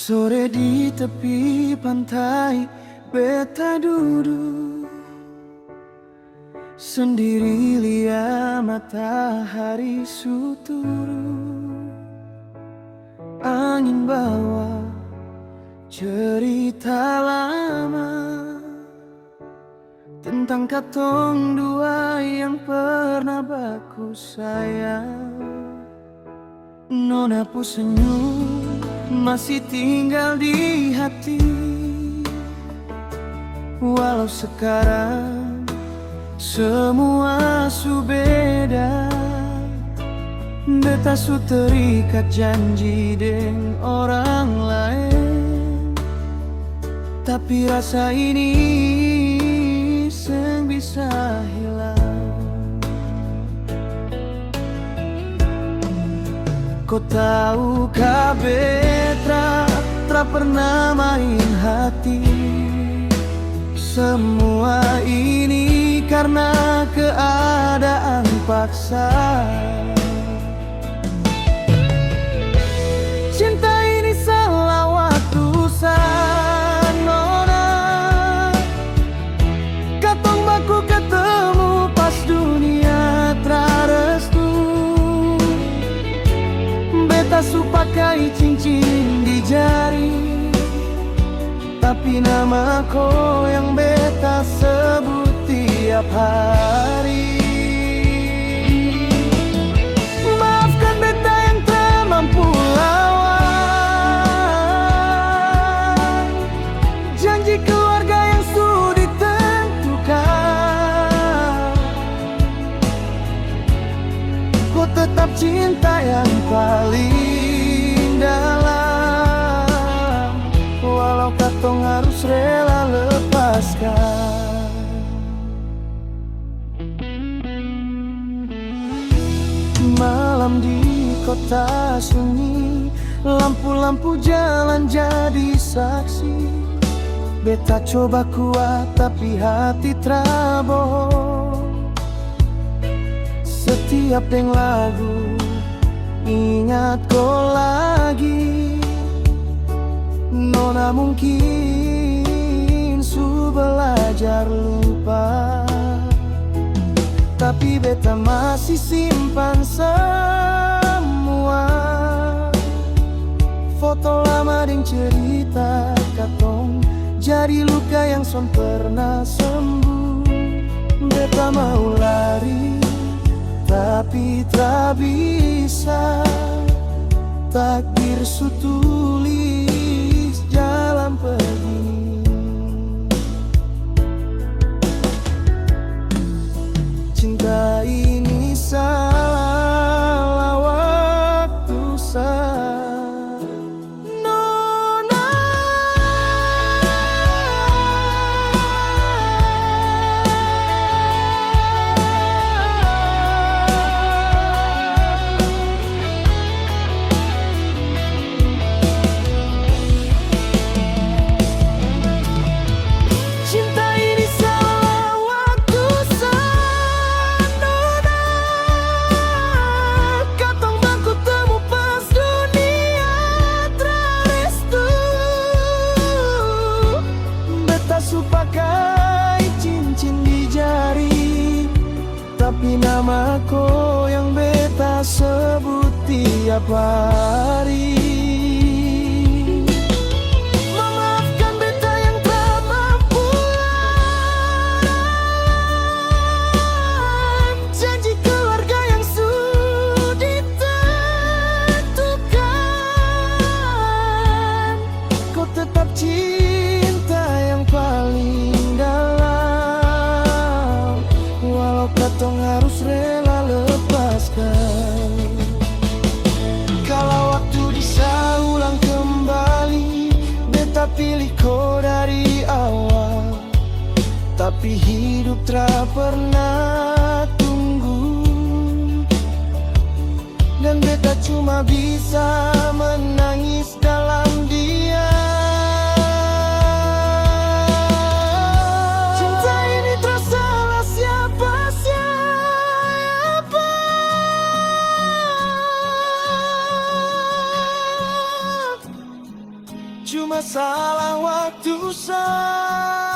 Sore di tepi pantai, beta duduk sendiri lihat matahari suturu. Angin bawa cerita lama tentang katong dua yang pernah baku sayang. Nona pu senyum masih tinggal di hati, walau sekarang semua su beda. Beta su terikat janji dengan orang lain, tapi rasa ini seng bisa hilang. Kau tahu kah beta tak pernah main hati. Semua ini karena keadaan paksa. Cinta ini salah waktu sanona. Katong baku ketemu pas dunia trarestu. Beta su pakai cincin di jari, tapi nama kau yang beta sebut tiap hari. Maafkan beta yang tak mampu lawan janji keluarga yang sudah ditentukan. Kau tetap cinta yang paling dalam, walau katong harus rela lepaskan. Malam di kota sunyi, lampu-lampu jalan jadi saksi. Beta coba kuat tapi hati trabohong. Setiap deng lagu ingat kau lagi. Nona mungkin su belajar lupa, tapi beta masih simpan semua foto lama dan cerita katong jadi luka yang son pernah sembuh. Beta mau lari tapi tak bisa, takdir su tulis jalan pergi. Cinta ini salah waktu sanona. Cinta ini salah waktu sanona. Katong baku temu pas dunia trarestu. Beta su pakai cincin di jari, tapi nama kau yang beta sebut tiap hari. Memaafkan beta yang tak mampu lawan janji keluarga yang sudah ditentukan. Kau tetap cinta yang paling dalam, walau katong harus rela lepaskan. Kalau waktu bisa ulang kembali, beta pilih kau dari awal. Tapi hidup tak pernah tunggu, dan beta cuma bisa menangis dalam diam. Cinta ini terasa siapa-siapa. Cuma salah waktu saja.